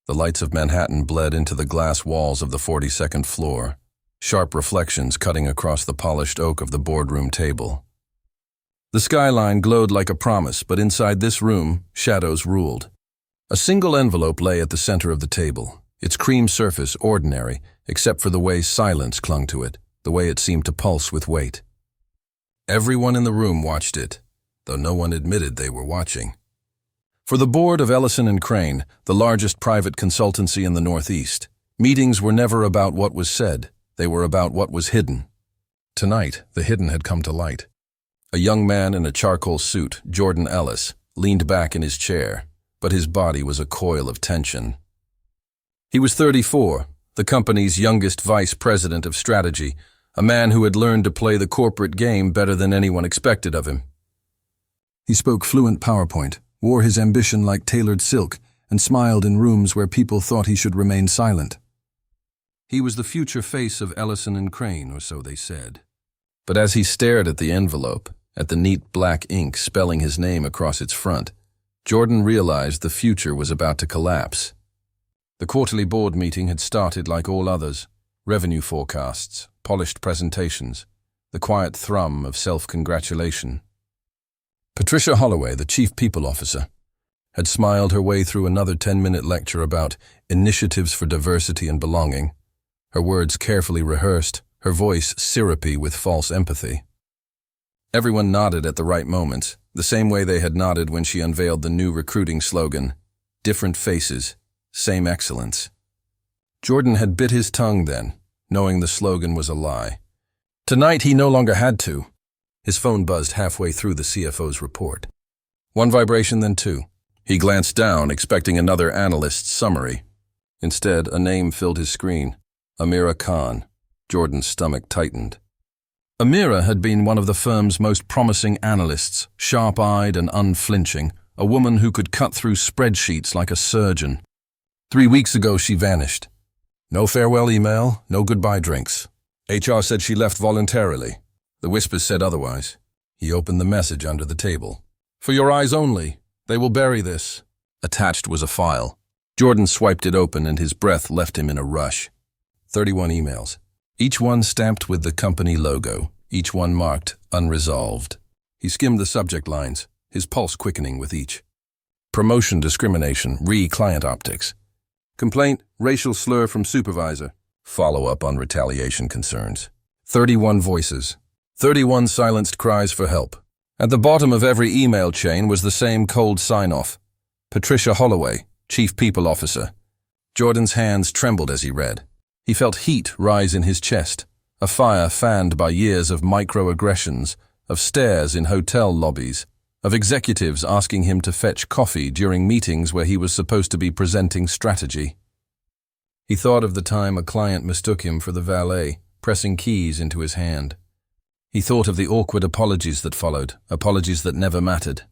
The lights of Manhattan bled into the glass walls of the 42nd floor, sharp reflections cutting across the polished oak of the boardroom table. The skyline glowed like a promise, but inside this room, shadows ruled. A single envelope lay at the center of the table, its cream surface ordinary, except for the way silence clung to it, the way it seemed to pulse with weight. Everyone in the room watched it, though no one admitted they were watching. For the board of Ellison Crane, the largest private consultancy in the Northeast, meetings were never about what was said, they were about what was hidden. Tonight, the hidden had come to light. A young man in a charcoal suit, Jordan Ellis, leaned back in his chair, but his body was a coil of tension. He was 34, the company's youngest vice president of strategy, a man who had learned to play the corporate game better than anyone expected of him. He spoke fluent PowerPoint, wore his ambition like tailored silk, and smiled in rooms where people thought he should remain silent. He was the future face of Ellison Crane, or so they said. But as he stared at the envelope, at the neat black ink spelling his name across its front, Jordan realized the future was about to collapse. The quarterly board meeting had started like all others: revenue forecasts, polished presentations, the quiet thrum of self-congratulation. Patricia Holloway, the chief people officer, had smiled her way through another 10-minute lecture about initiatives for diversity and belonging, her words carefully rehearsed, her voice syrupy with false empathy. Everyone nodded at the right moments, the same way they had nodded when she unveiled the new recruiting slogan, "Different faces, same excellence." Jordan had bit his tongue then, knowing the slogan was a lie. Tonight he no longer had to. His phone buzzed halfway through the CFO's report. One vibration, then two. He glanced down, expecting another analyst's summary. Instead, a name filled his screen: Amira Khan. Jordan's stomach tightened. Amira had been one of the firm's most promising analysts, sharp-eyed and unflinching, a woman who could cut through spreadsheets like a surgeon. 3 weeks ago she vanished. No farewell email, no goodbye drinks. HR said she left voluntarily. The whispers said otherwise. He opened the message under the table. "For your eyes only. They will bury this." Attached was a file. Jordan swiped it open and his breath left him in a rush. 31 emails. Each one stamped with the company logo, each one marked unresolved. He skimmed the subject lines, his pulse quickening with each. Promotion discrimination, client optics. Complaint, racial slur from supervisor. Follow-up on retaliation concerns. 31 voices. 31 silenced cries for help. At the bottom of every email chain was the same cold sign-off: Patricia Holloway, Chief People Officer. Jordan's hands trembled as he read. He felt heat rise in his chest, a fire fanned by years of microaggressions, of stares in hotel lobbies, of executives asking him to fetch coffee during meetings where he was supposed to be presenting strategy. He thought of the time a client mistook him for the valet, pressing keys into his hand. He thought of the awkward apologies that followed, apologies that never mattered.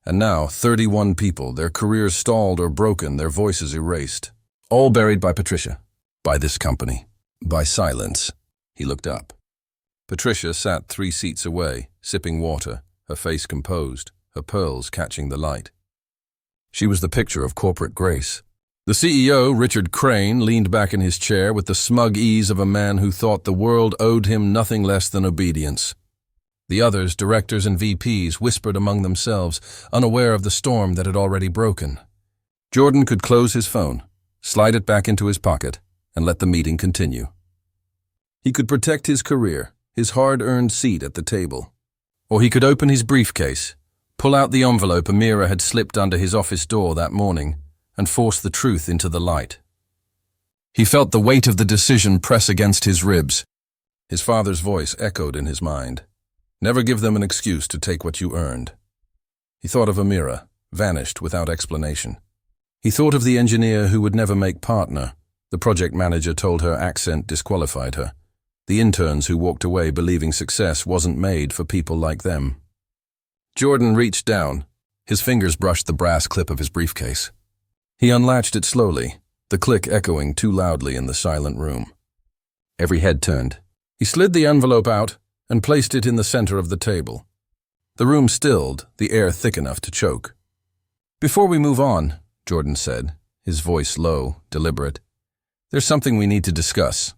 And now, 31 people, their careers stalled or broken, their voices erased. All buried by Patricia. By this company. By silence. He looked up. Patricia sat 3 seats away, sipping water, her face composed, her pearls catching the light. She was the picture of corporate grace. The CEO, Richard Crane, leaned back in his chair with the smug ease of a man who thought the world owed him nothing less than obedience. The others, directors and VPs, whispered among themselves, unaware of the storm that had already broken. Jordan could close his phone, slide it back into his pocket, and let the meeting continue. He could protect his career, his hard-earned seat at the table. Or he could open his briefcase, pull out the envelope Amira had slipped under his office door that morning, and force the truth into the light. He felt the weight of the decision press against his ribs. His father's voice echoed in his mind. Never give them an excuse to take what you earned. He thought of Amira, vanished without explanation. He thought of the engineer who would never make partner. The project manager told her accent disqualified her. The interns who walked away believing success wasn't made for people like them. Jordan reached down. His fingers brushed the brass clip of his briefcase. He unlatched it slowly, the click echoing too loudly in the silent room. Every head turned. He slid the envelope out and placed it in the center of the table. The room stilled, the air thick enough to choke. "Before we move on," Jordan said, his voice low, deliberate. "There's something we need to discuss."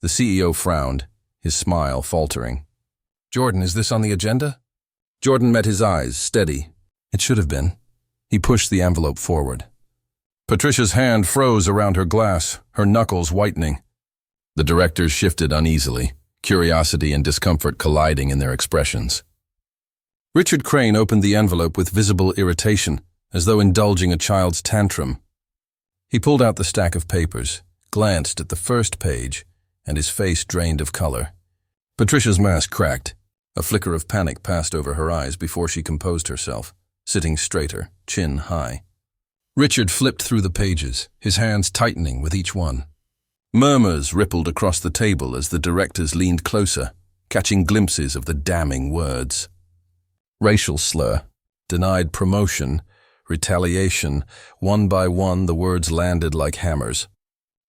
The CEO frowned, his smile faltering. "Jordan, is this on the agenda?" Jordan met his eyes, steady. "It should have been." He pushed the envelope forward. Patricia's hand froze around her glass, her knuckles whitening. The directors shifted uneasily, curiosity and discomfort colliding in their expressions. Richard Crane opened the envelope with visible irritation, as though indulging a child's tantrum. He pulled out the stack of papers, glanced at the first page, and his face drained of color. Patricia's mask cracked. A flicker of panic passed over her eyes before she composed herself, sitting straighter, chin high. Richard flipped through the pages, his hands tightening with each one. Murmurs rippled across the table as the directors leaned closer, catching glimpses of the damning words. Racial slur, denied promotion, retaliation. One by one, the words landed like hammers.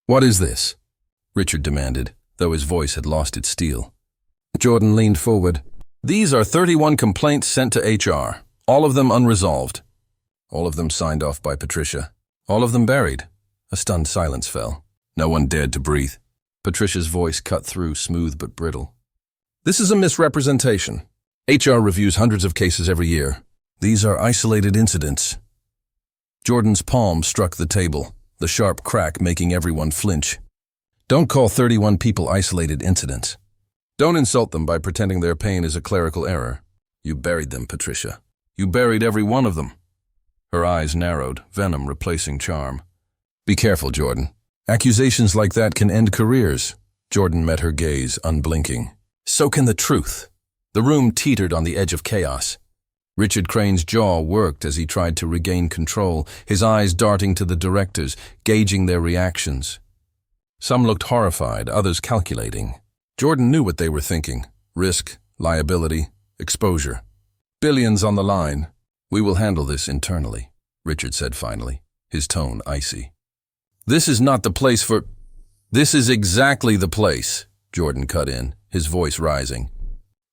"What is this?" Richard demanded, though his voice had lost its steel. Jordan leaned forward. "These are 31 complaints sent to HR, all of them unresolved. All of them signed off by Patricia. All of them buried." A stunned silence fell. No one dared to breathe. Patricia's voice cut through, smooth but brittle. "This is a misrepresentation. HR reviews hundreds of cases every year. These are isolated incidents." Jordan's palm struck the table, the sharp crack making everyone flinch. "Don't call 31 people isolated incidents. Don't insult them by pretending their pain is a clerical error. You buried them, Patricia. You buried every one of them." Her eyes narrowed, venom replacing charm. "Be careful, Jordan. Accusations like that can end careers." Jordan met her gaze, unblinking. "So can the truth." The room teetered on the edge of chaos. Richard Crane's jaw worked as he tried to regain control, his eyes darting to the directors, gauging their reactions. Some looked horrified, others calculating. Jordan knew what they were thinking. Risk, liability, exposure. "Billions on the line. We will handle this internally," Richard said finally, his tone icy. "This is not the place for—" "This is exactly the place," Jordan cut in, his voice rising.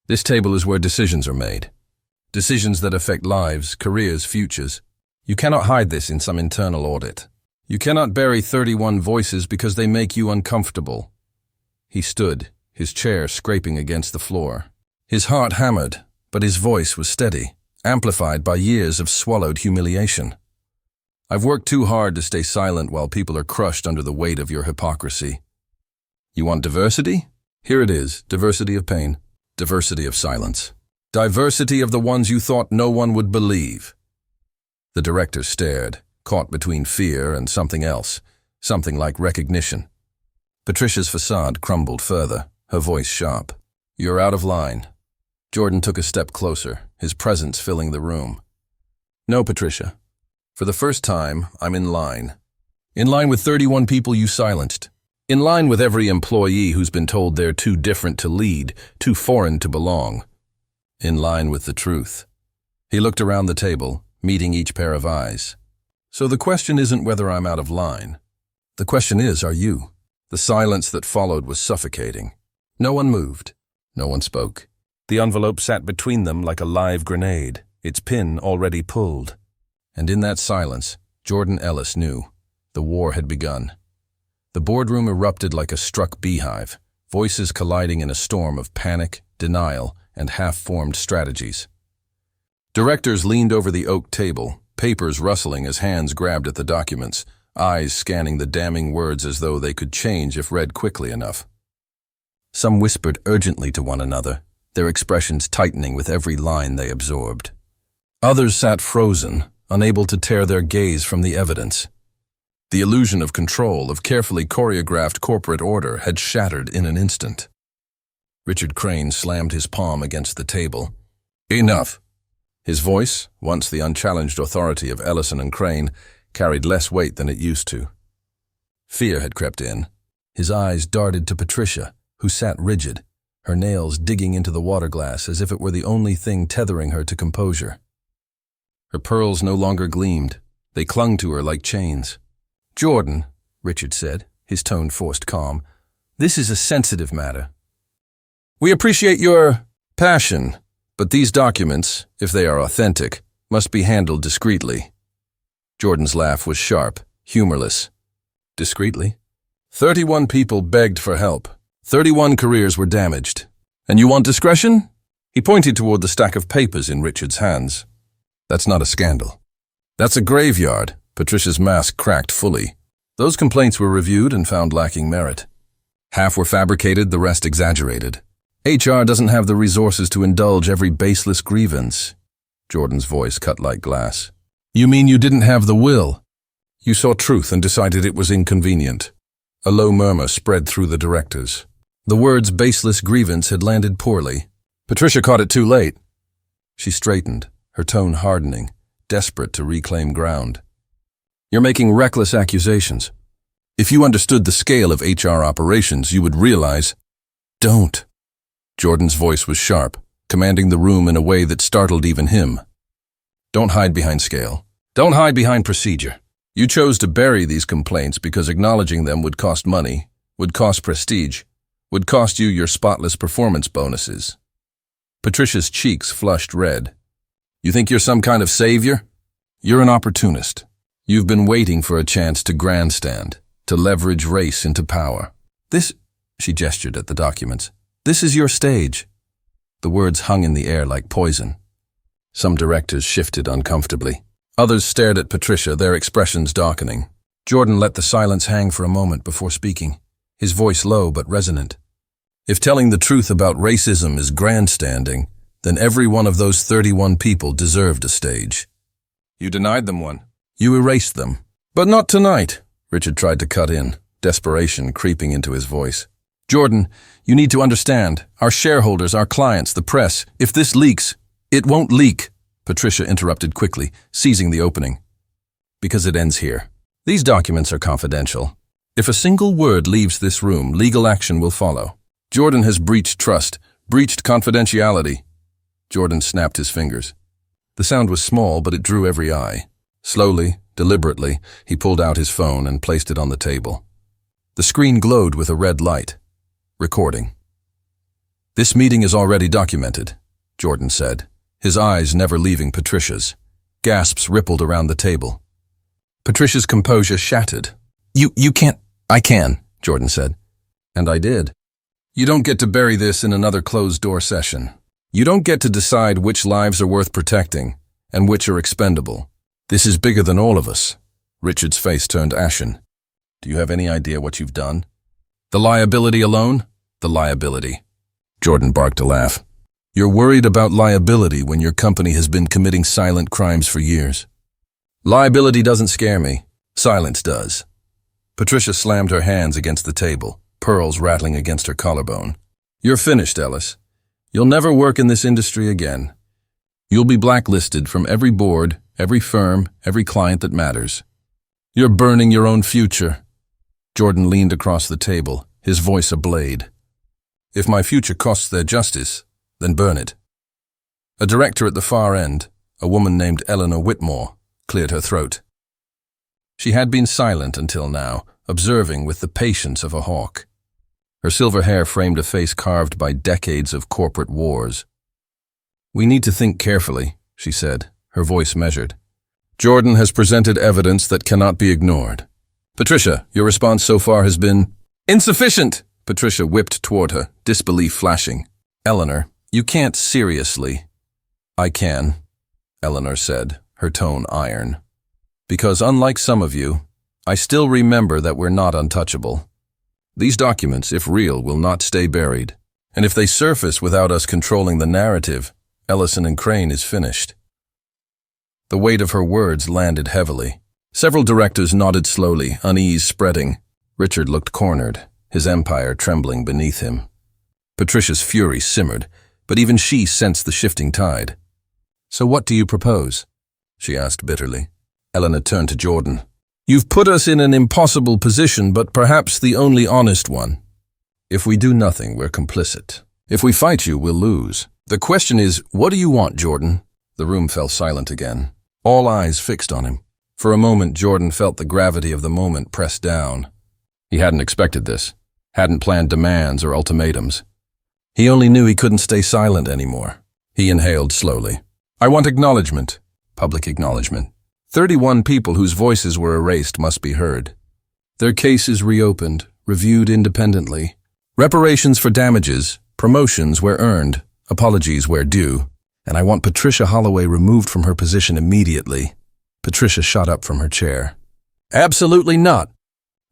"This table is where decisions are made. Decisions that affect lives, careers, futures. You cannot hide this in some internal audit. You cannot bury 31 voices because they make you uncomfortable." He stood, his chair scraping against the floor. His heart hammered, but his voice was steady, amplified by years of swallowed humiliation. "I've worked too hard to stay silent while people are crushed under the weight of your hypocrisy. You want diversity? Here it is, diversity of pain, diversity of silence. Diversity of the ones you thought no one would believe." The director stared, caught between fear and something else, something like recognition. Patricia's facade crumbled further, her voice sharp. "You're out of line." Jordan took a step closer, his presence filling the room. "No, Patricia. For the first time, I'm in line. In line with 31 people you silenced. In line with every employee who's been told they're too different to lead, too foreign to belong. In line with the truth." He looked around the table, meeting each pair of eyes. "So the question isn't whether I'm out of line. The question is, are you?" The silence that followed was suffocating. No one moved. No one spoke. The envelope sat between them like a live grenade, its pin already pulled. And in that silence, Jordan Ellis knew. The war had begun. The boardroom erupted like a struck beehive, voices colliding in a storm of panic, denial, and half-formed strategies. Directors leaned over the oak table, papers rustling as hands grabbed at the documents, eyes scanning the damning words as though they could change if read quickly enough. Some whispered urgently to one another, their expressions tightening with every line they absorbed. Others sat frozen, unable to tear their gaze from the evidence. The illusion of control, of carefully choreographed corporate order, had shattered in an instant. Richard Crane slammed his palm against the table. "Enough!" His voice, once the unchallenged authority of Ellison Crane, carried less weight than it used to. Fear had crept in. His eyes darted to Patricia, who sat rigid, her nails digging into the water glass as if it were the only thing tethering her to composure. Her pearls no longer gleamed. They clung to her like chains. "Jordan," Richard said, his tone forced calm, "this is a sensitive matter. We appreciate your passion, but these documents, if they are authentic, must be handled discreetly." Jordan's laugh was sharp, humorless. Discreetly. 31 people begged for help. 31 careers were damaged. And you want discretion? He pointed toward the stack of papers in Richard's hands. That's not a scandal. That's a graveyard. Patricia's mask cracked fully. Those complaints were reviewed and found lacking merit. Half were fabricated, the rest exaggerated. HR doesn't have the resources to indulge every baseless grievance. Jordan's voice cut like glass. You mean you didn't have the will? You saw truth and decided it was inconvenient. A low murmur spread through the directors. The words baseless grievance had landed poorly. Patricia caught it too late. She straightened, her tone hardening, desperate to reclaim ground. You're making reckless accusations. If you understood the scale of HR operations, you would realize... Don't. Jordan's voice was sharp, commanding the room in a way that startled even him. Don't hide behind scale. Don't hide behind procedure. You chose to bury these complaints because acknowledging them would cost money, would cost prestige, would cost you your spotless performance bonuses. Patricia's cheeks flushed red. You think you're some kind of savior? You're an opportunist. You've been waiting for a chance to grandstand, to leverage race into power. This, she gestured at the documents, this is your stage. The words hung in the air like poison. Some directors shifted uncomfortably. Others stared at Patricia, their expressions darkening. Jordan let the silence hang for a moment before speaking, his voice low but resonant. If telling the truth about racism is grandstanding, then every one of those 31 people deserved a stage. You denied them one. You erased them. But not tonight, Richard tried to cut in, desperation creeping into his voice. Jordan, you need to understand, our shareholders, our clients, the press, if this leaks, it won't leak, Patricia interrupted quickly, seizing the opening. Because it ends here. These documents are confidential. If a single word leaves this room, legal action will follow. Jordan has breached trust, breached confidentiality. Jordan snapped his fingers. The sound was small, but it drew every eye. Slowly, deliberately, he pulled out his phone and placed it on the table. The screen glowed with a red light. Recording. This meeting is already documented, Jordan said, his eyes never leaving Patricia's. Gasps rippled around the table. Patricia's composure shattered. You can't. I can, Jordan said. And I did. You don't get to bury this in another closed-door session. You don't get to decide which lives are worth protecting and which are expendable. This is bigger than all of us. Richard's face turned ashen. Do you have any idea what you've done? The liability alone? The liability. Jordan barked a laugh. You're worried about liability when your company has been committing silent crimes for years. Liability doesn't scare me. Silence does. Patricia slammed her hands against the table, pearls rattling against her collarbone. You're finished, Ellis. You'll never work in this industry again. You'll be blacklisted from every board, every firm, every client that matters. You're burning your own future. Jordan leaned across the table, his voice a blade. If my future costs their justice, then burn it. A director at the far end, a woman named Eleanor Whitmore, cleared her throat. She had been silent until now, observing with the patience of a hawk. Her silver hair framed a face carved by decades of corporate wars. We need to think carefully, she said, her voice measured. Jordan has presented evidence that cannot be ignored. Patricia, your response so far has been insufficient. Patricia whipped toward her, disbelief flashing. Eleanor, you can't seriously. I can, Eleanor said, her tone iron. Because unlike some of you, I still remember that we're not untouchable. These documents, if real, will not stay buried. And if they surface without us controlling the narrative, Ellison Crane is finished. The weight of her words landed heavily. Several directors nodded slowly, unease spreading. Richard looked cornered, his empire trembling beneath him. Patricia's fury simmered, but even she sensed the shifting tide. So what do you propose? She asked bitterly. Eleanor turned to Jordan. You've put us in an impossible position, but perhaps the only honest one. If we do nothing, we're complicit. If we fight you, we'll lose. The question is, what do you want, Jordan? The room fell silent again, all eyes fixed on him. For a moment, Jordan felt the gravity of the moment press down. He hadn't expected this, hadn't planned demands or ultimatums. He only knew he couldn't stay silent anymore. He inhaled slowly. I want acknowledgement, public acknowledgement. 31 people whose voices were erased must be heard. Their cases reopened, reviewed independently. Reparations for damages, promotions where earned, apologies where due. And I want Patricia Holloway removed from her position immediately. Patricia shot up from her chair. Absolutely not.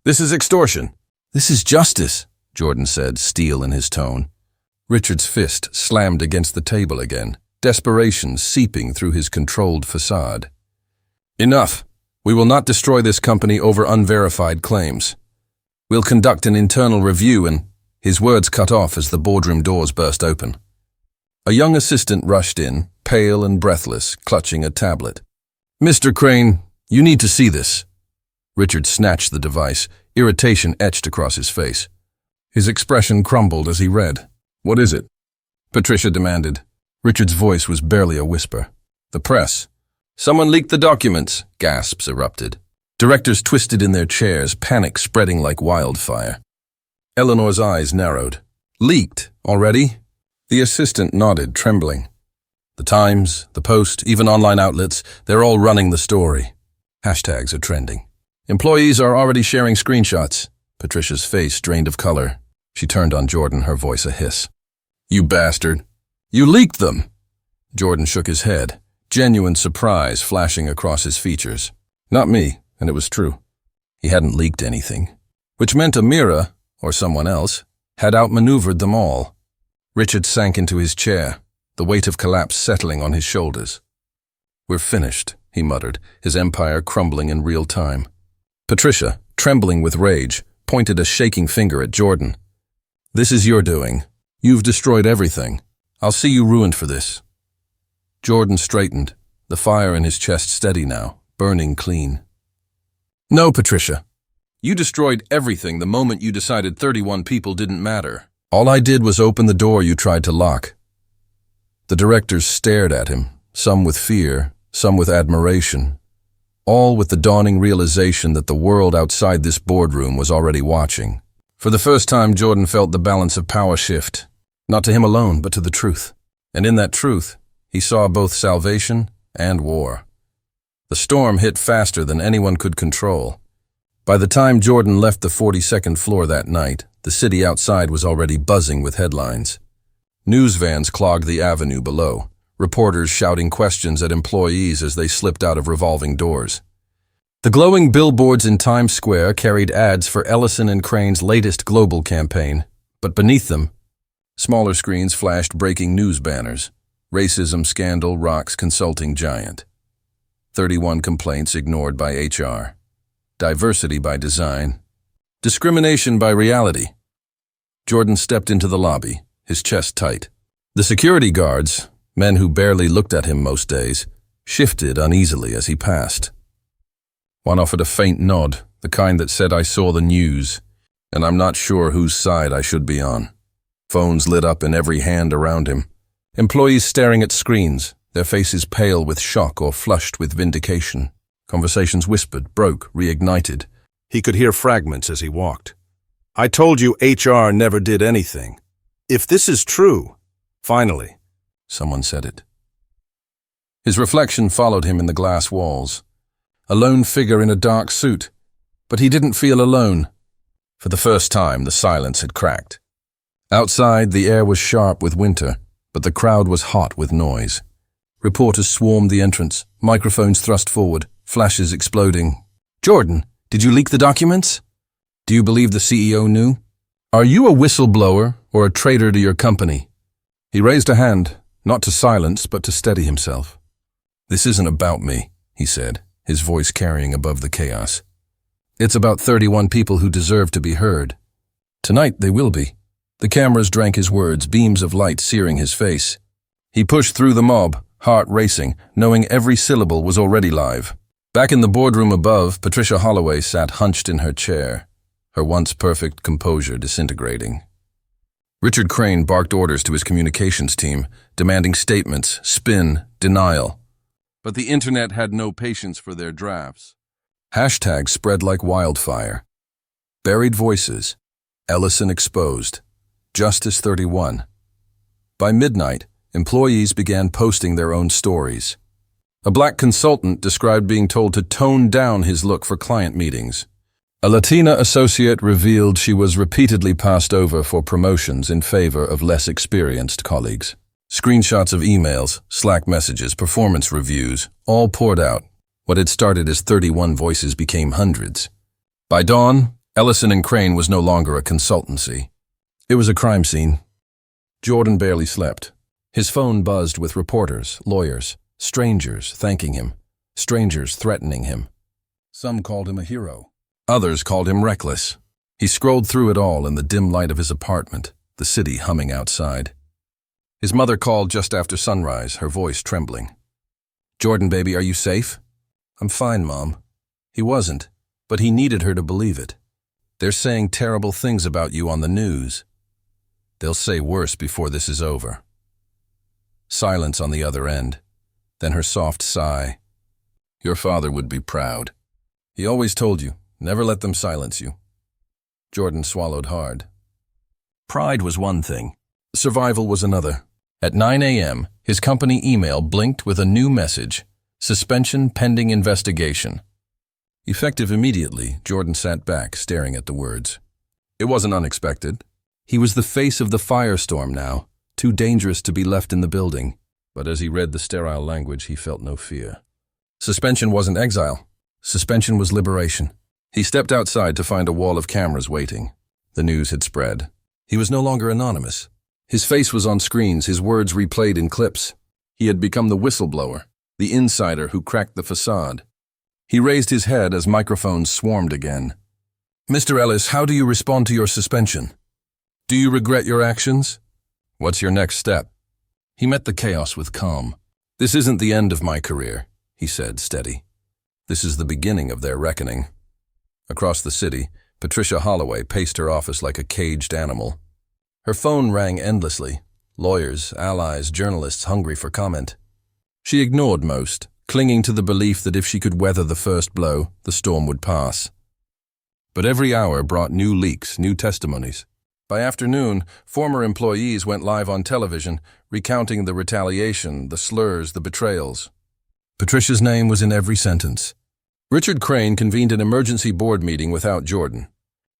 This is extortion. This is justice, Jordan said, steel in his tone. Richard's fist slammed against the table again, desperation seeping through his controlled facade. Enough. We will not destroy this company over unverified claims. We'll conduct an internal review and... His words cut off as the boardroom doors burst open. A young assistant rushed in, pale and breathless, clutching a tablet. Mr. Crane, you need to see this. Richard snatched the device, irritation etched across his face. His expression crumbled as he read. What is it? Patricia demanded. Richard's voice was barely a whisper. The press. Someone leaked the documents, gasps erupted. Directors twisted in their chairs, panic spreading like wildfire. Eleanor's eyes narrowed. Leaked, already? The assistant nodded, trembling. The Times, the Post, even online outlets, they're all running the story. Hashtags are trending. Employees are already sharing screenshots. Patricia's face drained of color. She turned on Jordan, her voice a hiss. You bastard. You leaked them. Jordan shook his head, genuine surprise flashing across his features. Not me, and it was true. He hadn't leaked anything. Which meant Amira, or someone else, had outmaneuvered them all. Richard sank into his chair, the weight of collapse settling on his shoulders. We're finished, he muttered, his empire crumbling in real time. Patricia, trembling with rage, pointed a shaking finger at Jordan. This is your doing. You've destroyed everything. I'll see you ruined for this. Jordan straightened, the fire in his chest steady now, burning clean. No, Patricia. You destroyed everything the moment you decided 31 people didn't matter. All I did was open the door you tried to lock. The directors stared at him, some with fear, some with admiration, all with the dawning realization that the world outside this boardroom was already watching. For the first time, Jordan felt the balance of power shift, not to him alone, but to the truth. And in that truth, he saw both salvation and war. The storm hit faster than anyone could control. By the time Jordan left the 42nd floor that night, the city outside was already buzzing with headlines. News vans clogged the avenue below, reporters shouting questions at employees as they slipped out of revolving doors. The glowing billboards in Times Square carried ads for Ellison Crane's latest global campaign, but beneath them, smaller screens flashed breaking news banners. Racism scandal rocks consulting giant. 31 complaints ignored by HR. Diversity by design. Discrimination by reality. Jordan stepped into the lobby, his chest tight. The security guards, men who barely looked at him most days, shifted uneasily as he passed. One offered a faint nod, the kind that said, I saw the news, and I'm not sure whose side I should be on. Phones lit up in every hand around him. Employees staring at screens, their faces pale with shock or flushed with vindication. Conversations whispered, broke, reignited. He could hear fragments as he walked. I told you HR never did anything. If this is true, finally, someone said it. His reflection followed him in the glass walls. A lone figure in a dark suit, but he didn't feel alone. For the first time, the silence had cracked. Outside, the air was sharp with winter, but the crowd was hot with noise. Reporters swarmed the entrance, microphones thrust forward, flashes exploding. Jordan, did you leak the documents? Do you believe the CEO knew? Are you a whistleblower or a traitor to your company? He raised a hand, not to silence, but to steady himself. This isn't about me, he said, his voice carrying above the chaos. It's about 31 people who deserve to be heard. Tonight they will be. The cameras drank his words, beams of light searing his face. He pushed through the mob, heart racing, knowing every syllable was already live. Back in the boardroom above, Patricia Holloway sat hunched in her chair, her once perfect composure disintegrating. Richard Crane barked orders to his communications team, demanding statements, spin, denial. But the internet had no patience for their drafts. Hashtags spread like wildfire. Buried voices. Ellison exposed. Justice 31. By midnight, employees began posting their own stories. A black consultant described being told to tone down his look for client meetings. A Latina associate revealed she was repeatedly passed over for promotions in favor of less experienced colleagues. Screenshots of emails, Slack messages, performance reviews, all poured out. What had started as 31 voices became hundreds. By dawn, Ellison Crane was no longer a consultancy. It was a crime scene. Jordan barely slept. His phone buzzed with reporters, lawyers, strangers thanking him, strangers threatening him. Some called him a hero. Others called him reckless. He scrolled through it all in the dim light of his apartment, the city humming outside. His mother called just after sunrise, her voice trembling. "Jordan, baby, are you safe?" "I'm fine, Mom." He wasn't, but he needed her to believe it. "They're saying terrible things about you on the news." "They'll say worse before this is over." Silence on the other end, then her soft sigh. "Your father would be proud. He always told you, never let them silence you." Jordan swallowed hard. Pride was one thing. Survival was another. At 9 a.m., his company email blinked with a new message: suspension pending investigation. Effective immediately, Jordan sat back, staring at the words. It wasn't unexpected. He was the face of the firestorm now, too dangerous to be left in the building. But as he read the sterile language, he felt no fear. Suspension wasn't exile. Suspension was liberation. He stepped outside to find a wall of cameras waiting. The news had spread. He was no longer anonymous. His face was on screens, his words replayed in clips. He had become the whistleblower, the insider who cracked the facade. He raised his head as microphones swarmed again. "Mr. Ellis, how do you respond to your suspension? Do you regret your actions? What's your next step?" He met the chaos with calm. "This isn't the end of my career," he said, steady. "This is the beginning of their reckoning." Across the city, Patricia Holloway paced her office like a caged animal. Her phone rang endlessly. Lawyers, allies, journalists hungry for comment. She ignored most, clinging to the belief that if she could weather the first blow, the storm would pass. But every hour brought new leaks, new testimonies. By afternoon, former employees went live on television, recounting the retaliation, the slurs, the betrayals. Patricia's name was in every sentence. Richard Crane convened an emergency board meeting without Jordan.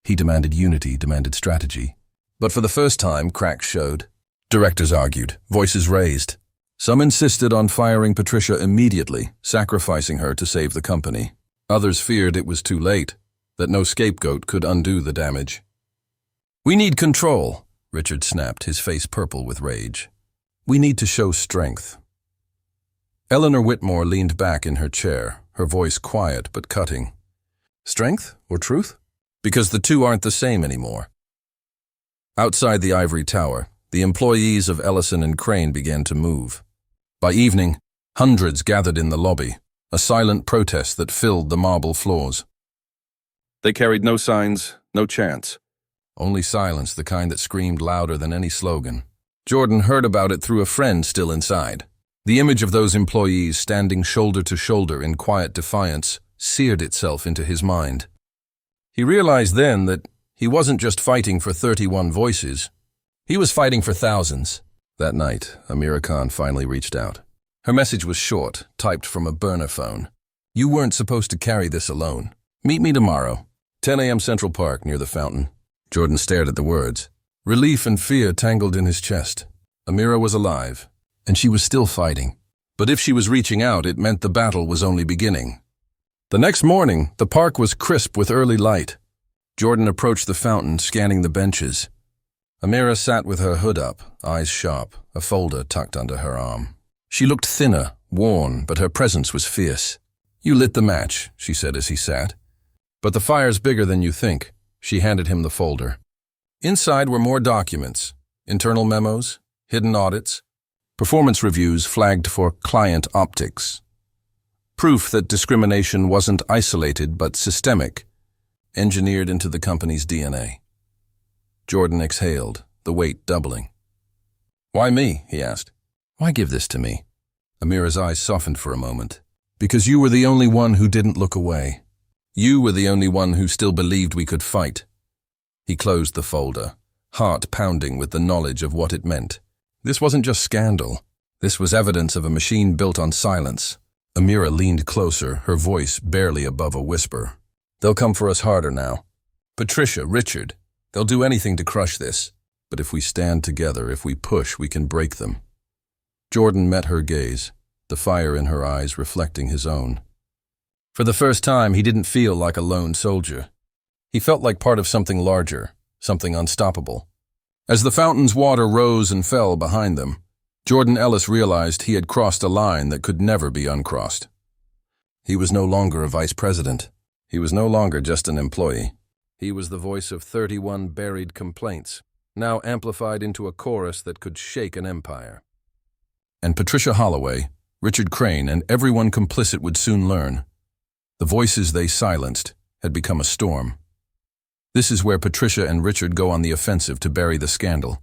He demanded unity, demanded strategy. But for the first time, cracks showed. Directors argued, voices raised. Some insisted on firing Patricia immediately, sacrificing her to save the company. Others feared it was too late, that no scapegoat could undo the damage. "We need control," Richard snapped, his face purple with rage. "We need to show strength." Eleanor Whitmore leaned back in her chair, her voice quiet but cutting. "Strength or truth? Because the two aren't the same anymore." Outside the ivory tower, the employees of Ellison Crane began to move. By evening, hundreds gathered in the lobby, a silent protest that filled the marble floors. They carried no signs, no chants. Only silence, the kind that screamed louder than any slogan. Jordan heard about it through a friend still inside. The image of those employees standing shoulder to shoulder in quiet defiance seared itself into his mind. He realized then that he wasn't just fighting for 31 voices. He was fighting for thousands. That night, Amira Khan finally reached out. Her message was short, typed from a burner phone. "You weren't supposed to carry this alone. Meet me tomorrow, 10 a.m. Central Park near the fountain." Jordan stared at the words. Relief and fear tangled in his chest. Amira was alive, and she was still fighting. But if she was reaching out, it meant the battle was only beginning. The next morning, the park was crisp with early light. Jordan approached the fountain, scanning the benches. Amira sat with her hood up, eyes sharp, a folder tucked under her arm. She looked thinner, worn, but her presence was fierce. "You lit the match," she said as he sat. "But the fire's bigger than you think." She handed him the folder. Inside were more documents, internal memos, hidden audits, performance reviews flagged for client optics. Proof that discrimination wasn't isolated but systemic, engineered into the company's DNA. Jordan exhaled, the weight doubling. "Why me?" he asked. "Why give this to me?" Amira's eyes softened for a moment. "Because you were the only one who didn't look away. You were the only one who still believed we could fight." He closed the folder, heart pounding with the knowledge of what it meant. This wasn't just scandal. This was evidence of a machine built on silence, Amira leaned closer, her voice barely above a whisper. They'll come for us harder now. Patricia, Richard, they'll do anything to crush this. But if we stand together, if we push, we can break them. Jordan met her gaze, the fire in her eyes reflecting his own. For the first time, he didn't feel like a lone soldier. He felt like part of something larger, something unstoppable. As the fountain's water rose and fell behind them, Jordan Ellis realized he had crossed a line that could never be uncrossed. He was no longer a vice president. He was no longer just an employee. He was the voice of 31 buried complaints, now amplified into a chorus that could shake an empire. And Patricia Holloway, Richard Crane, and everyone complicit would soon learn. The voices they silenced had become a storm. This is where Patricia and Richard go on the offensive to bury the scandal,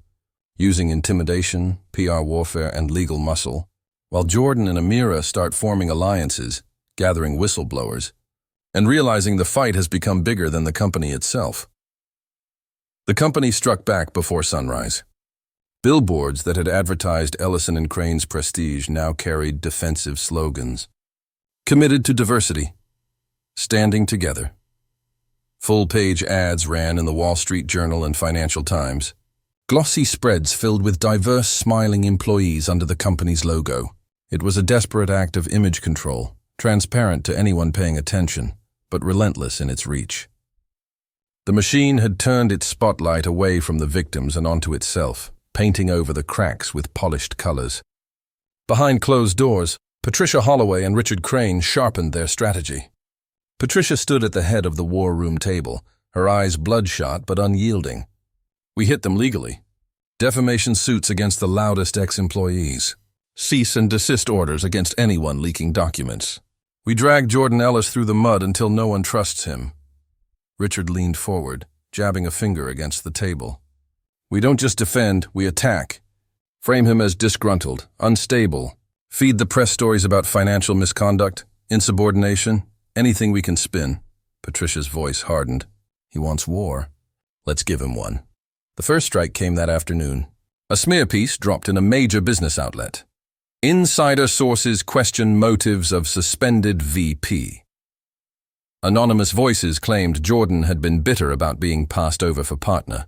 using intimidation, PR warfare, and legal muscle, while Jordan and Amira start forming alliances, gathering whistleblowers, and realizing the fight has become bigger than the company itself. The company struck back before sunrise. Billboards that had advertised Ellison Crane's prestige now carried defensive slogans. Committed to diversity. Standing together. Full-page ads ran in the Wall Street Journal and Financial Times. Glossy spreads filled with diverse, smiling employees under the company's logo. It was a desperate act of image control, transparent to anyone paying attention, but relentless in its reach. The machine had turned its spotlight away from the victims and onto itself, painting over the cracks with polished colors. Behind closed doors, Patricia Holloway and Richard Crane sharpened their strategy. Patricia stood at the head of the war room table, her eyes bloodshot but unyielding. We hit them legally. Defamation suits against the loudest ex-employees. Cease and desist orders against anyone leaking documents. We dragged Jordan Ellis through the mud until no one trusts him. Richard leaned forward, jabbing a finger against the table. We don't just defend, we attack. Frame him as disgruntled, unstable. Feed the press stories about financial misconduct, insubordination, anything we can spin. Patricia's voice hardened. He wants war. Let's give him one. The first strike came that afternoon. A smear piece dropped in a major business outlet. Insider sources question motives of suspended VP. Anonymous voices claimed Jordan had been bitter about being passed over for partner.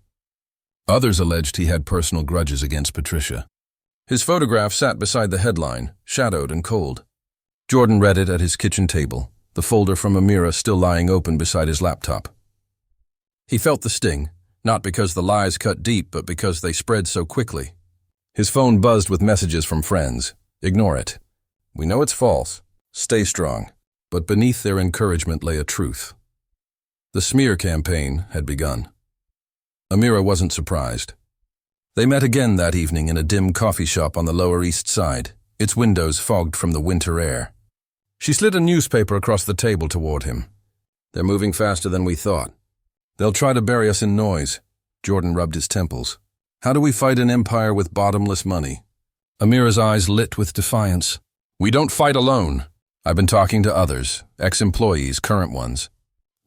Others alleged he had personal grudges against Patricia. His photograph sat beside the headline, shadowed and cold. Jordan read it at his kitchen table, the folder from Amira still lying open beside his laptop. He felt the sting, not because the lies cut deep, but because they spread so quickly. His phone buzzed with messages from friends. Ignore it. We know it's false. Stay strong. But beneath their encouragement lay a truth. The smear campaign had begun. Amira wasn't surprised. They met again that evening in a dim coffee shop on the Lower East Side, its windows fogged from the winter air. She slid a newspaper across the table toward him. They're moving faster than we thought. They'll try to bury us in noise. Jordan rubbed his temples. How do we fight an empire with bottomless money? Amira's eyes lit with defiance. We don't fight alone. I've been talking to others, ex-employees, current ones.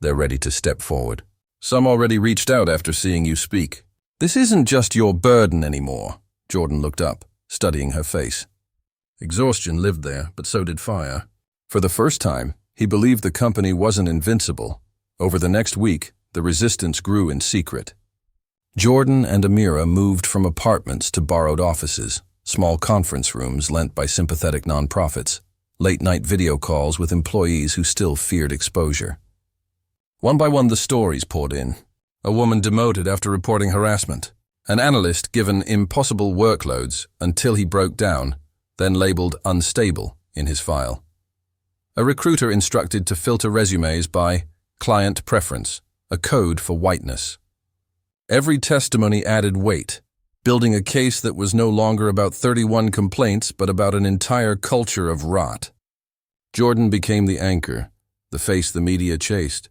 They're ready to step forward. Some already reached out after seeing you speak. This isn't just your burden anymore. Jordan looked up, studying her face. Exhaustion lived there, but so did fire. For the first time, he believed the company wasn't invincible. Over the next week, the resistance grew in secret. Jordan and Amira moved from apartments to borrowed offices, small conference rooms lent by sympathetic nonprofits, late-night video calls with employees who still feared exposure. One by one, the stories poured in. A woman demoted after reporting harassment. An analyst given impossible workloads until he broke down, then labeled unstable in his file. A recruiter instructed to filter resumes by client preference, a code for whiteness. Every testimony added weight, building a case that was no longer about 31 complaints but about an entire culture of rot. Jordan became the anchor, the face the media chased,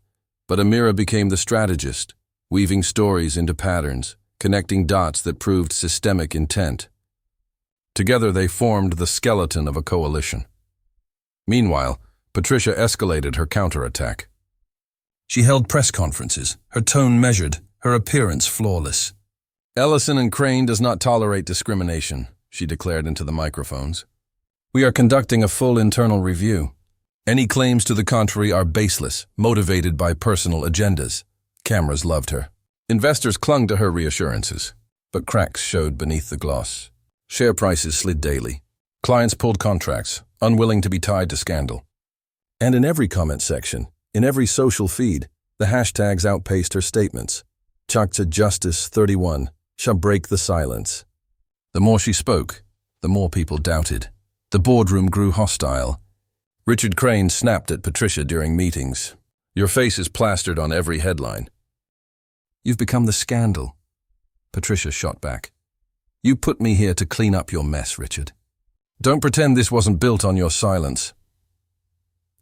but Amira became the strategist, weaving stories into patterns, connecting dots that proved systemic intent. Together they formed the skeleton of a coalition. Meanwhile, Patricia escalated her counterattack. She held press conferences, her tone measured, her appearance flawless. Ellison Crane does not tolerate discrimination, she declared into the microphones. We are conducting a full internal review. Any claims to the contrary are baseless, motivated by personal agendas. Cameras loved her. Investors clung to her reassurances, but cracks showed beneath the gloss. Share prices slid daily. Clients pulled contracts, unwilling to be tied to scandal. And in every comment section, in every social feed, the hashtags outpaced her statements. Chakcha Justice 31 shall break the silence. The more she spoke, the more people doubted. The boardroom grew hostile. Richard Crane snapped at Patricia during meetings. Your face is plastered on every headline. You've become the scandal. Patricia shot back. You put me here to clean up your mess, Richard. Don't pretend this wasn't built on your silence.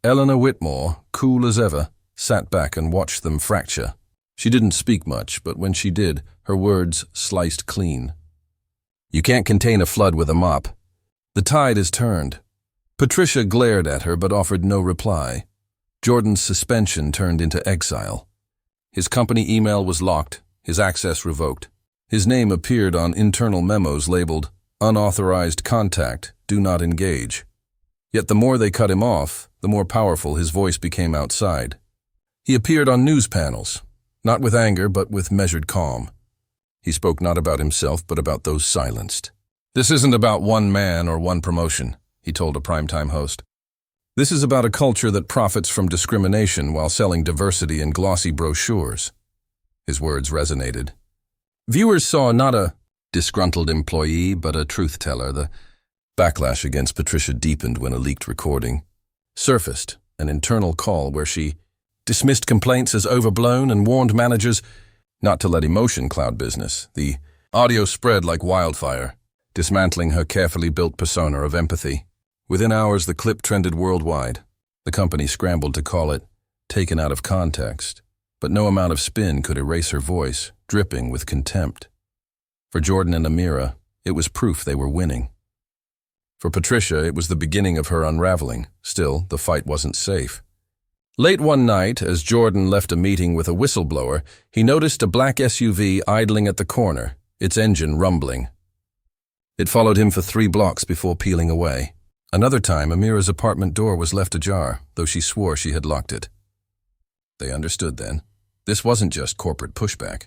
Eleanor Whitmore, cool as ever, sat back and watched them fracture. She didn't speak much, but when she did, her words sliced clean. You can't contain a flood with a mop. The tide has turned. Patricia glared at her but offered no reply. Jordan's suspension turned into exile. His company email was locked, his access revoked. His name appeared on internal memos labeled, "Unauthorized contact, do not engage." Yet the more they cut him off, the more powerful his voice became outside. He appeared on news panels, not with anger but with measured calm. He spoke not about himself but about those silenced. This isn't about one man or one promotion, he told a primetime host. This is about a culture that profits from discrimination while selling diversity in glossy brochures. His words resonated. Viewers saw not a disgruntled employee, but a truth-teller. The backlash against Patricia deepened when a leaked recording surfaced, an internal call where she dismissed complaints as overblown and warned managers not to let emotion cloud business. The audio spread like wildfire, dismantling her carefully built persona of empathy. Within hours, the clip trended worldwide. The company scrambled to call it taken out of context, but no amount of spin could erase her voice, dripping with contempt. For Jordan and Amira, it was proof they were winning. For Patricia, it was the beginning of her unraveling. Still, the fight wasn't safe. Late one night, as Jordan left a meeting with a whistleblower, he noticed a black SUV idling at the corner, its engine rumbling. It followed him for 3 blocks before peeling away. Another time, Amira's apartment door was left ajar, though she swore she had locked it. They understood then. This wasn't just corporate pushback.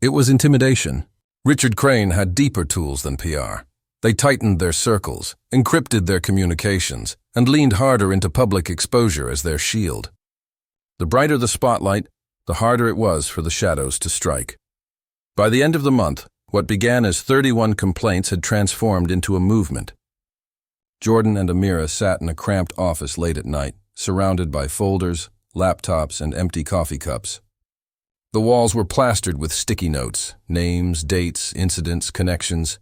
It was intimidation. Richard Crane had deeper tools than PR. They tightened their circles, encrypted their communications, and leaned harder into public exposure as their shield. The brighter the spotlight, the harder it was for the shadows to strike. By the end of the month, what began as 31 complaints had transformed into a movement. Jordan and Amira sat in a cramped office late at night, surrounded by folders, laptops, and empty coffee cups. The walls were plastered with sticky notes, names, dates, incidents, connections.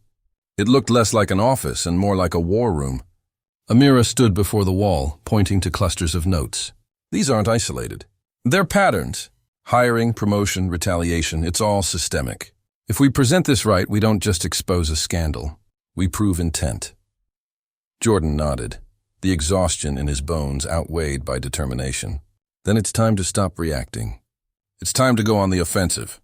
It looked less like an office and more like a war room. Amira stood before the wall, pointing to clusters of notes. These aren't isolated. They're patterns. Hiring, promotion, retaliation, it's all systemic. If we present this right, we don't just expose a scandal. We prove intent. Jordan nodded, the exhaustion in his bones outweighed by determination. Then it's time to stop reacting. It's time to go on the offensive.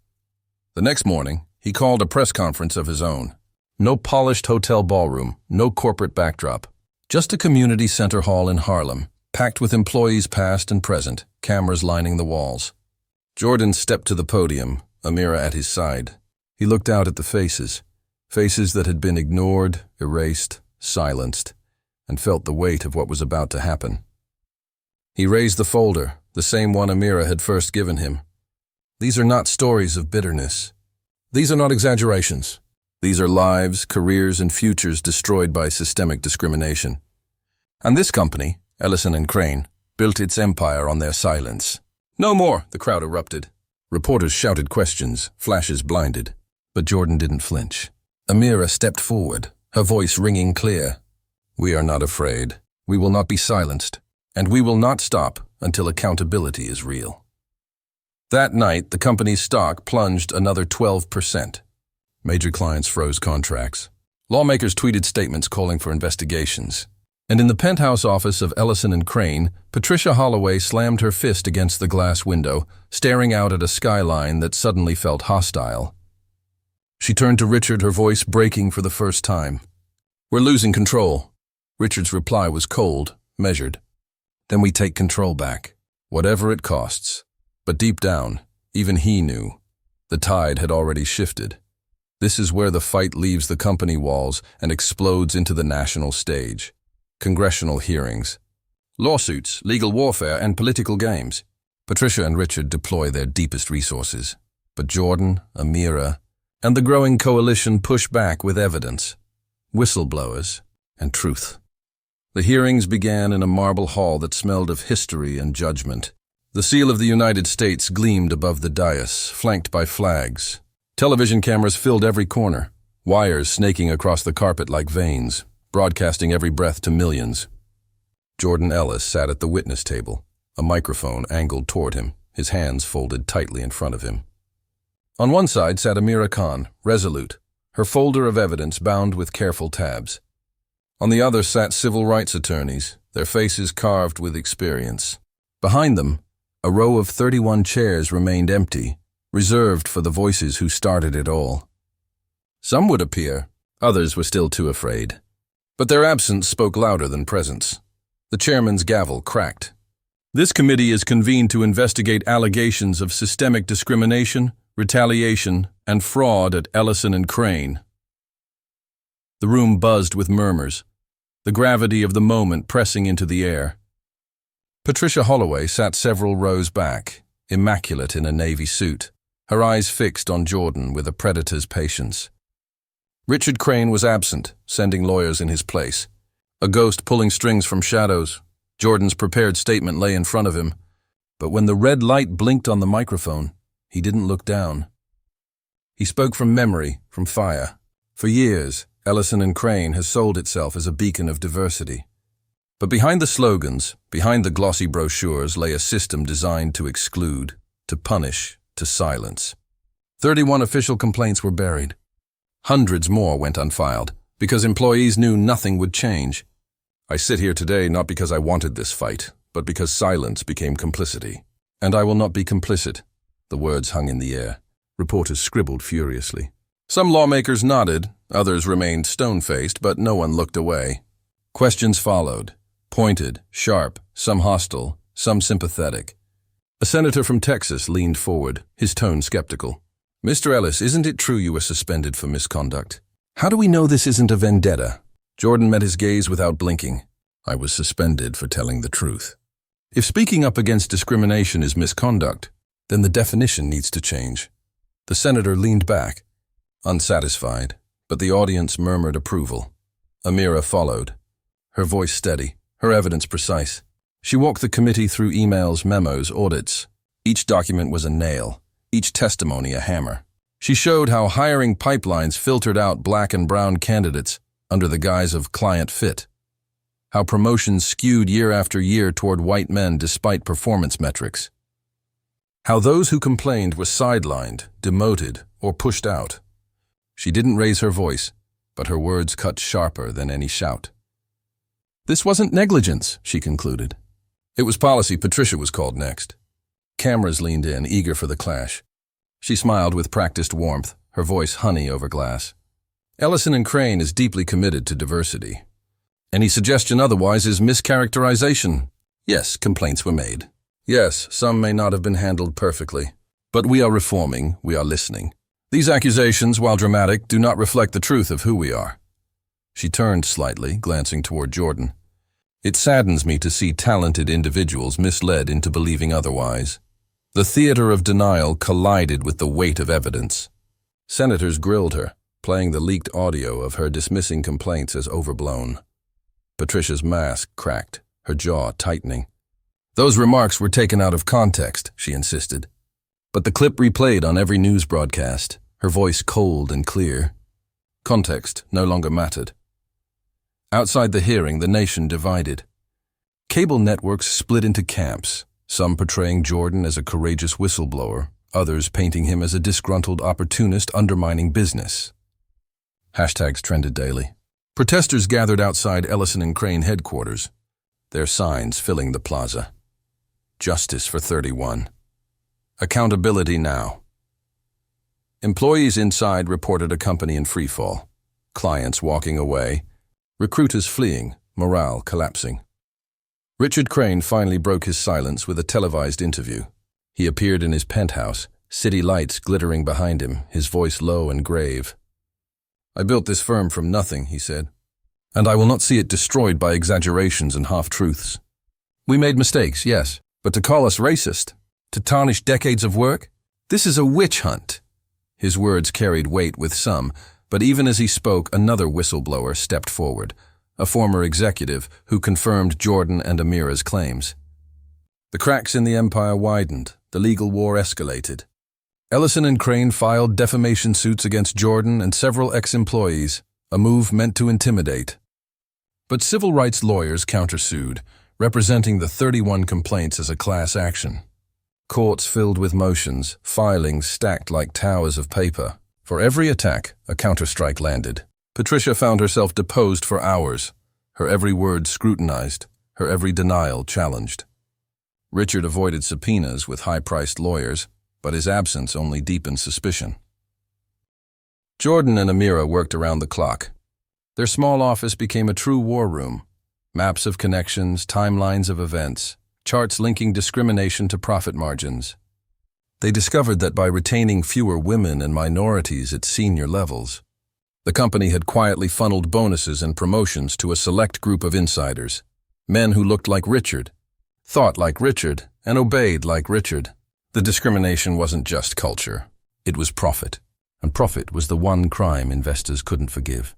The next morning, he called a press conference of his own. No polished hotel ballroom, no corporate backdrop. Just a community center hall in Harlem, packed with employees past and present, cameras lining the walls. Jordan stepped to the podium, Amira at his side. He looked out at the faces that had been ignored, erased, silenced, and felt the weight of what was about to happen. He raised the folder, the same one Amira had first given him. These are not stories of bitterness. These are not exaggerations. These are lives, careers, and futures destroyed by systemic discrimination. And this company, Ellison Crane, built its empire on their silence. No more, the crowd erupted. Reporters shouted questions, flashes blinded. But Jordan didn't flinch. Amira stepped forward, her voice ringing clear. We are not afraid. We will not be silenced. And we will not stop until accountability is real. That night, the company's stock plunged another 12%. Major clients froze contracts. Lawmakers tweeted statements calling for investigations. And in the penthouse office of Ellison Crane, Patricia Holloway slammed her fist against the glass window, staring out at a skyline that suddenly felt hostile. She turned to Richard, her voice breaking for the first time. We're losing control. Richard's reply was cold, measured. Then we take control back, whatever it costs. But deep down, even he knew. The tide had already shifted. This is where the fight leaves the company walls and explodes into the national stage. Congressional hearings, lawsuits, legal warfare, and political games. Patricia and Richard deploy their deepest resources. But Jordan, Amira, and the growing coalition push back with evidence, whistleblowers, and truth. The hearings began in a marble hall that smelled of history and judgment. The seal of the United States gleamed above the dais, flanked by flags. Television cameras filled every corner, wires snaking across the carpet like veins, broadcasting every breath to millions. Jordan Ellis sat at the witness table, a microphone angled toward him, his hands folded tightly in front of him. On one side sat Amira Khan, resolute, her folder of evidence bound with careful tabs. On the other sat civil rights attorneys, their faces carved with experience. Behind them, a row of 31 chairs remained empty, reserved for the voices who started it all. Some would appear, others were still too afraid. But their absence spoke louder than presence. The chairman's gavel cracked. This committee is convened to investigate allegations of systemic discrimination, retaliation, and fraud at Ellison Crane. The room buzzed with murmurs, the gravity of the moment pressing into the air. Patricia Holloway sat several rows back, immaculate in a navy suit, her eyes fixed on Jordan with a predator's patience. Richard Crane was absent, sending lawyers in his place. A ghost pulling strings from shadows. Jordan's prepared statement lay in front of him. But when the red light blinked on the microphone, he didn't look down. He spoke from memory, from fire. For years, Ellison Crane has sold itself as a beacon of diversity. But behind the slogans, behind the glossy brochures, lay a system designed to exclude, to punish, to silence. 31 official complaints were buried. Hundreds more went unfiled, because employees knew nothing would change. I sit here today not because I wanted this fight, but because silence became complicity. And I will not be complicit. The words hung in the air. Reporters scribbled furiously. Some lawmakers nodded, others remained stone-faced, but no one looked away. Questions followed, pointed, sharp, some hostile, some sympathetic. A senator from Texas leaned forward, his tone skeptical. Mr. Ellis, isn't it true you were suspended for misconduct? How do we know this isn't a vendetta? Jordan met his gaze without blinking. I was suspended for telling the truth. If speaking up against discrimination is misconduct, then the definition needs to change. The senator leaned back, unsatisfied, but the audience murmured approval. Amira followed, her voice steady, her evidence precise. She walked the committee through emails, memos, audits. Each document was a nail, each testimony a hammer. She showed how hiring pipelines filtered out black and brown candidates under the guise of client fit. How promotions skewed year after year toward white men despite performance metrics. How those who complained were sidelined, demoted, or pushed out. She didn't raise her voice, but her words cut sharper than any shout. This wasn't negligence, she concluded. It was policy. Patricia was called next. Cameras leaned in, eager for the clash. She smiled with practiced warmth, her voice honey over glass. Ellison Crane is deeply committed to diversity. Any suggestion otherwise is mischaracterization. Yes, complaints were made. Yes, some may not have been handled perfectly. But we are reforming, we are listening. These accusations, while dramatic, do not reflect the truth of who we are. She turned slightly, glancing toward Jordan. It saddens me to see talented individuals misled into believing otherwise. The theater of denial collided with the weight of evidence. Senators grilled her, playing the leaked audio of her dismissing complaints as overblown. Patricia's mask cracked, her jaw tightening. Those remarks were taken out of context, she insisted. But the clip replayed on every news broadcast, her voice cold and clear. Context no longer mattered. Outside the hearing, the nation divided. Cable networks split into camps, some portraying Jordan as a courageous whistleblower, others painting him as a disgruntled opportunist undermining business. Hashtags trended daily. Protesters gathered outside Ellison Crane headquarters, their signs filling the plaza. Justice for 31. Accountability now. Employees inside reported a company in freefall. Clients walking away. Recruiters fleeing, morale collapsing. Richard Crane finally broke his silence with a televised interview. He appeared in his penthouse, city lights glittering behind him, his voice low and grave. "I built this firm from nothing," he said, "and I will not see it destroyed by exaggerations and half-truths. We made mistakes, yes, but to call us racist, to tarnish decades of work, this is a witch hunt." His words carried weight with some, but even as he spoke, another whistleblower stepped forward, a former executive who confirmed Jordan and Amira's claims. The cracks in the empire widened, the legal war escalated. Ellison Crane filed defamation suits against Jordan and several ex-employees, a move meant to intimidate. But civil rights lawyers countersued, representing the 31 complaints as a class action. Courts filled with motions, filings stacked like towers of paper. For every attack, a counterstrike landed. Patricia found herself deposed for hours, her every word scrutinized, her every denial challenged. Richard avoided subpoenas with high-priced lawyers, but his absence only deepened suspicion. Jordan and Amira worked around the clock. Their small office became a true war room. Maps of connections, timelines of events, charts linking discrimination to profit margins. They discovered that by retaining fewer women and minorities at senior levels, the company had quietly funneled bonuses and promotions to a select group of insiders, men who looked like Richard, thought like Richard, and obeyed like Richard. The discrimination wasn't just culture, it was profit, and profit was the one crime investors couldn't forgive.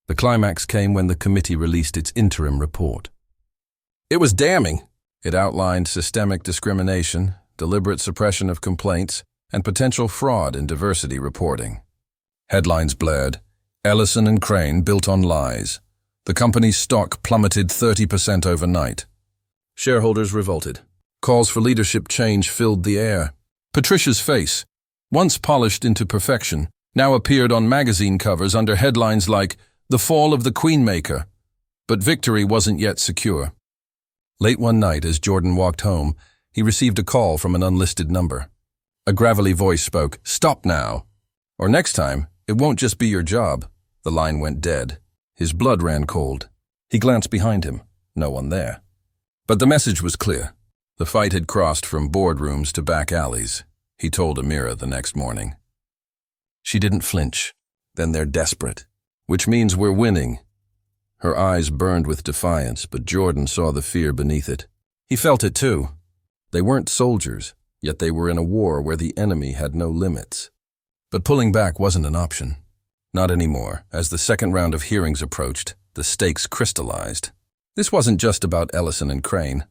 The climax came when the committee released its interim report. It was damning. It outlined systemic discrimination, deliberate suppression of complaints, and potential fraud in diversity reporting. Headlines blared, "Ellison Crane built on lies." The company's stock plummeted 30% overnight. Shareholders revolted. Calls for leadership change filled the air. Patricia's face, once polished into perfection, now appeared on magazine covers under headlines like "The Fall of the Queenmaker." But victory wasn't yet secure. Late one night, as Jordan walked home, he received a call from an unlisted number. A gravelly voice spoke, "Stop now, or next time, it won't just be your job." The line went dead. His blood ran cold. He glanced behind him. No one there. But the message was clear. The fight had crossed from boardrooms to back alleys, he told Amira the next morning. She didn't flinch. "Then they're desperate, which means we're winning." Her eyes burned with defiance, but Jordan saw the fear beneath it. He felt it too. They weren't soldiers, yet they were in a war where the enemy had no limits. But pulling back wasn't an option. Not anymore. As the second round of hearings approached, the stakes crystallized. This wasn't just about Ellison Crane.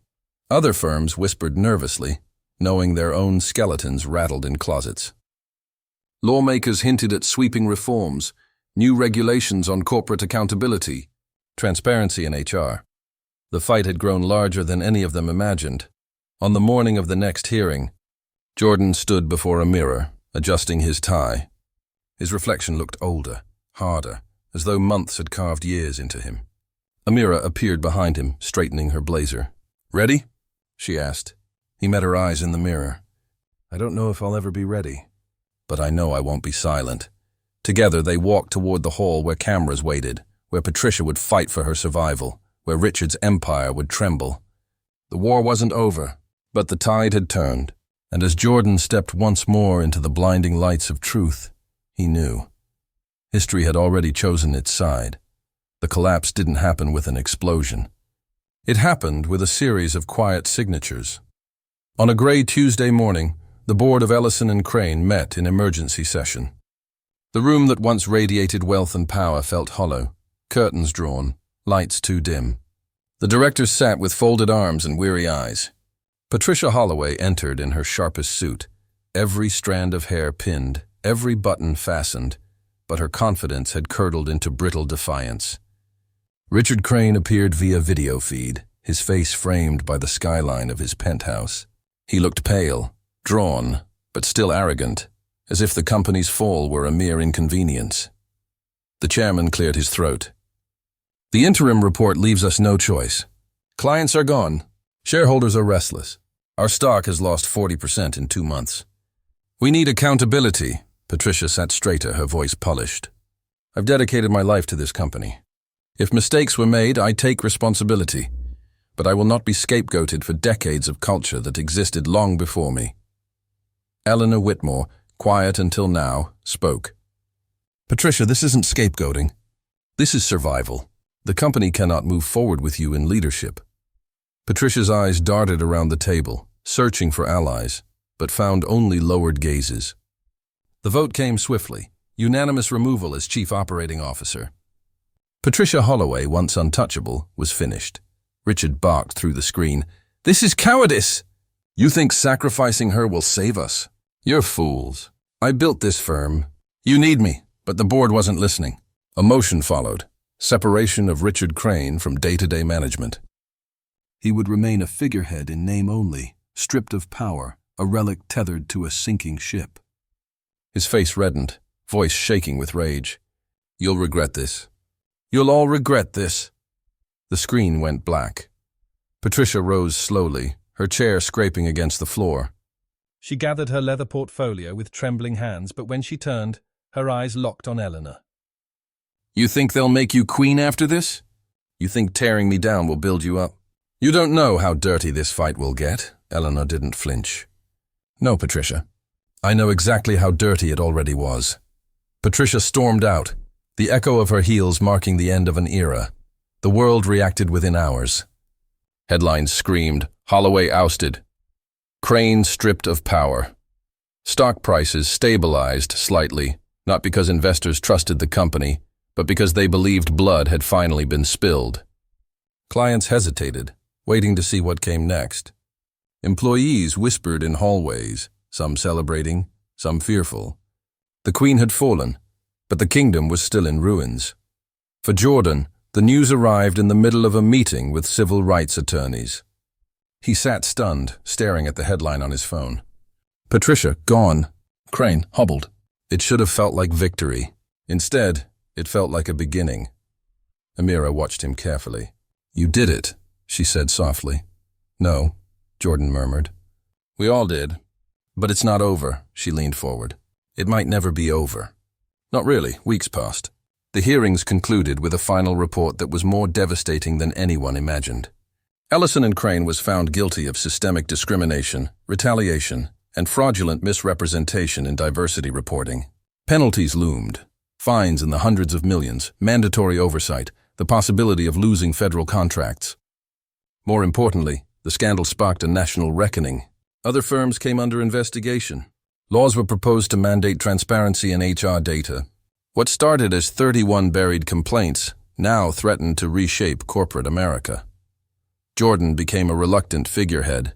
Other firms whispered nervously, knowing their own skeletons rattled in closets. Lawmakers hinted at sweeping reforms, new regulations on corporate accountability, transparency in HR. The fight had grown larger than any of them imagined. On the morning of the next hearing, Jordan stood before a mirror, adjusting his tie. His reflection looked older, harder, as though months had carved years into him. Amira appeared behind him, straightening her blazer. "Ready?" she asked. He met her eyes in the mirror. "I don't know if I'll ever be ready, but I know I won't be silent." Together they walked toward the hall where cameras waited, where Patricia would fight for her survival, where Richard's empire would tremble. The war wasn't over, but the tide had turned, and as Jordan stepped once more into the blinding lights of truth, he knew. History had already chosen its side. The collapse didn't happen with an explosion. It happened with a series of quiet signatures. On a gray Tuesday morning, the board of Ellison Crane met in emergency session. The room that once radiated wealth and power felt hollow, curtains drawn, lights too dim. The directors sat with folded arms and weary eyes. Patricia Holloway entered in her sharpest suit, every strand of hair pinned, every button fastened, but her confidence had curdled into brittle defiance. Richard Crane appeared via video feed, his face framed by the skyline of his penthouse. He looked pale, drawn, but still arrogant, as if the company's fall were a mere inconvenience. The chairman cleared his throat. "The interim report leaves us no choice. Clients are gone. Shareholders are restless. Our stock has lost 40% in 2 months. We need accountability." Patricia sat straighter, her voice polished. "I've dedicated my life to this company. If mistakes were made, I take responsibility. but I will not be scapegoated for decades of culture that existed long before me. Eleanor Whitmore, quiet until now, spoke. Patricia, this isn't scapegoating. This is survival. The company cannot move forward with you in leadership. Patricia's eyes darted around the table, searching for allies, but found only lowered gazes. The vote came swiftly. Unanimous removal as Chief Operating Officer. Patricia Holloway, once untouchable, was finished. Richard barked through the screen. This is cowardice! You think sacrificing her will save us? You're fools. I built this firm. You need me, but the board wasn't listening. A motion followed. Separation of Richard Crane from day-to-day management. He would remain a figurehead in name only, stripped of power, a relic tethered to a sinking ship. His face reddened, voice shaking with rage. You'll regret this. You'll all regret this. The screen went black. Patricia rose slowly, her chair scraping against the floor. She gathered her leather portfolio with trembling hands, but when she turned, her eyes locked on Eleanor. You think they'll make you queen after this? You think tearing me down will build you up? You don't know how dirty this fight will get. Eleanor didn't flinch. No, Patricia. I know exactly how dirty it already was. Patricia stormed out, the echo of her heels marking the end of an era. The world reacted within hours. Headlines screamed, Holloway ousted. Crane stripped of power. Stock prices stabilized slightly, not because investors trusted the company, but because they believed blood had finally been spilled. Clients hesitated, waiting to see what came next. Employees whispered in hallways, some celebrating, some fearful. The queen had fallen, but the kingdom was still in ruins. For Jordan, the news arrived in the middle of a meeting with civil rights attorneys. He sat stunned, staring at the headline on his phone. Patricia, gone. Crane, hobbled. It should have felt like victory. Instead, it felt like a beginning. Amira watched him carefully. You did it, she said softly. No, Jordan murmured. We all did. But it's not over, she leaned forward. It might never be over. Not really, weeks passed. The hearings concluded with a final report that was more devastating than anyone imagined. Ellison Crane was found guilty of systemic discrimination, retaliation, and fraudulent misrepresentation in diversity reporting. Penalties loomed. Fines in the hundreds of millions, mandatory oversight, the possibility of losing federal contracts. More importantly, the scandal sparked a national reckoning. Other firms came under investigation. Laws were proposed to mandate transparency in HR data. What started as 31 buried complaints now threatened to reshape corporate America. Jordan became a reluctant figurehead.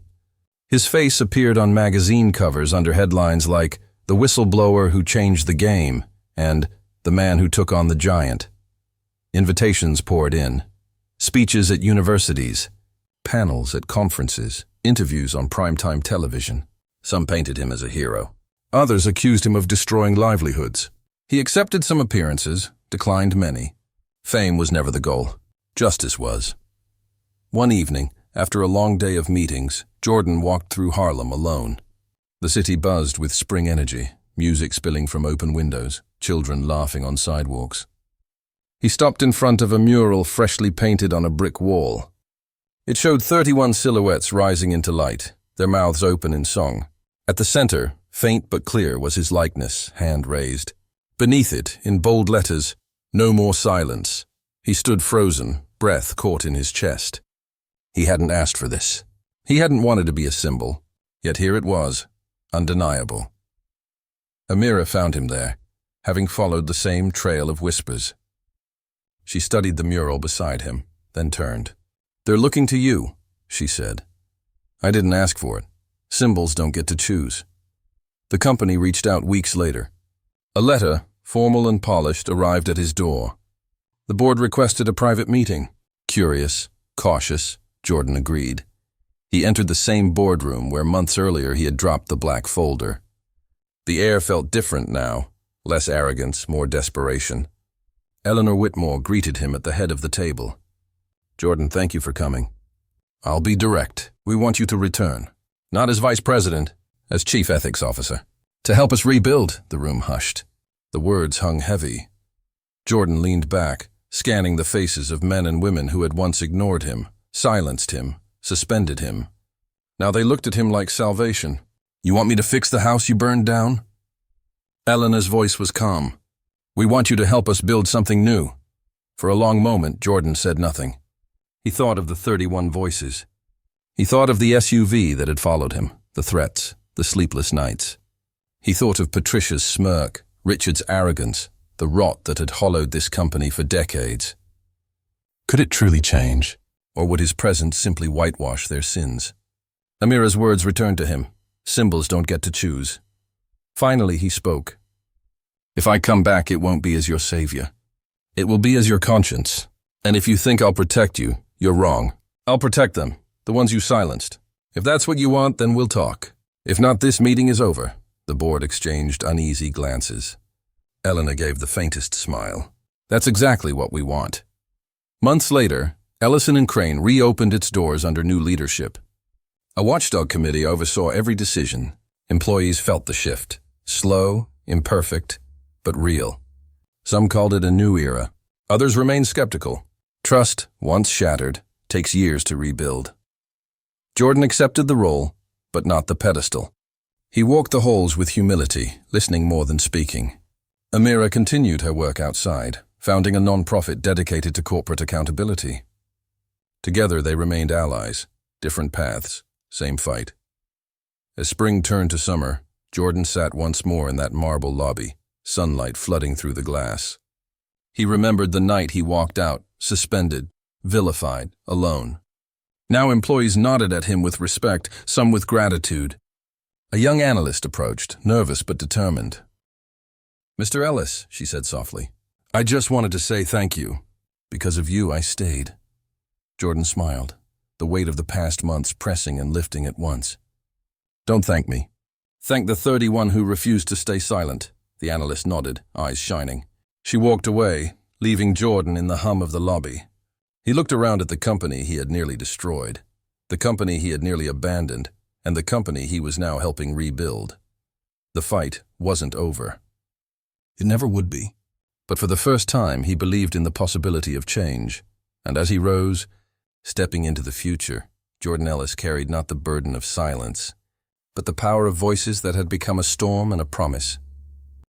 His face appeared on magazine covers under headlines like "The Whistleblower Who Changed the Game" and "The Man Who Took on the Giant." Invitations poured in. Speeches at universities, panels at conferences, interviews on primetime television. Some painted him as a hero. Others accused him of destroying livelihoods. He accepted some appearances, declined many. Fame was never the goal. Justice was. One evening, after a long day of meetings, Jordan walked through Harlem alone. The city buzzed with spring energy, music spilling from open windows, children laughing on sidewalks. He stopped in front of a mural freshly painted on a brick wall. It showed 31 silhouettes rising into light, their mouths open in song. At the center, faint but clear, was his likeness, hand raised. Beneath it, in bold letters, "No more silence." He stood frozen, breath caught in his chest. He hadn't asked for this. He hadn't wanted to be a symbol, yet here it was, undeniable. Amira found him there, having followed the same trail of whispers. She studied the mural beside him, then turned. "They're looking to you," she said. "I didn't ask for it. Symbols don't get to choose." The company reached out weeks later. A letter, formal and polished, arrived at his door. The board requested a private meeting. Curious, cautious, Jordan agreed. He entered the same boardroom where months earlier he had dropped the black folder. The air felt different now, less arrogance, more desperation. Eleanor Whitmore greeted him at the head of the table. "Jordan, thank you for coming. I'll be direct. We want you to return. Not as vice president, as chief ethics officer. To help us rebuild." The room hushed. The words hung heavy. Jordan leaned back, scanning the faces of men and women who had once ignored him, silenced him, suspended him. Now they looked at him like salvation. "You want me to fix the house you burned down?" Eleanor's voice was calm. "We want you to help us build something new." For a long moment, Jordan said nothing. He thought of the 31 voices. He thought of the SUV that had followed him, the threats, the sleepless nights. He thought of Patricia's smirk, Richard's arrogance, the rot that had hollowed this company for decades. Could it truly change? Or would his presence simply whitewash their sins? Amira's words returned to him. Symbols don't get to choose. Finally, he spoke. "If I come back, it won't be as your savior. It will be as your conscience. And if you think I'll protect you, you're wrong. I'll protect them, the ones you silenced. If that's what you want, then we'll talk. If not, this meeting is over." The board exchanged uneasy glances. Eleanor gave the faintest smile. "That's exactly what we want." Months later, Ellison Crane reopened its doors under new leadership. A watchdog committee oversaw every decision. Employees felt the shift. Slow, imperfect, but real. Some called it a new era. Others remained skeptical. Trust, once shattered, takes years to rebuild. Jordan accepted the role, but not the pedestal. He walked the halls with humility, listening more than speaking. Amira continued her work outside, founding a non-profit dedicated to corporate accountability. Together they remained allies, different paths, same fight. As spring turned to summer, Jordan sat once more in that marble lobby, sunlight flooding through the glass. He remembered the night he walked out, suspended, vilified, alone. Now employees nodded at him with respect, some with gratitude. A young analyst approached, nervous but determined. "Mr. Ellis," she said softly, "I just wanted to say thank you. Because of you, I stayed." Jordan smiled, the weight of the past months pressing and lifting at once. "Don't thank me. Thank the 31 who refused to stay silent." The analyst nodded, eyes shining. She walked away, leaving Jordan in the hum of the lobby. He looked around at the company he had nearly destroyed, the company he had nearly abandoned, and the company he was now helping rebuild. The fight wasn't over. It never would be. But for the first time, he believed in the possibility of change. And as he rose, stepping into the future, Jordan Ellis carried not the burden of silence, but the power of voices that had become a storm and a promise.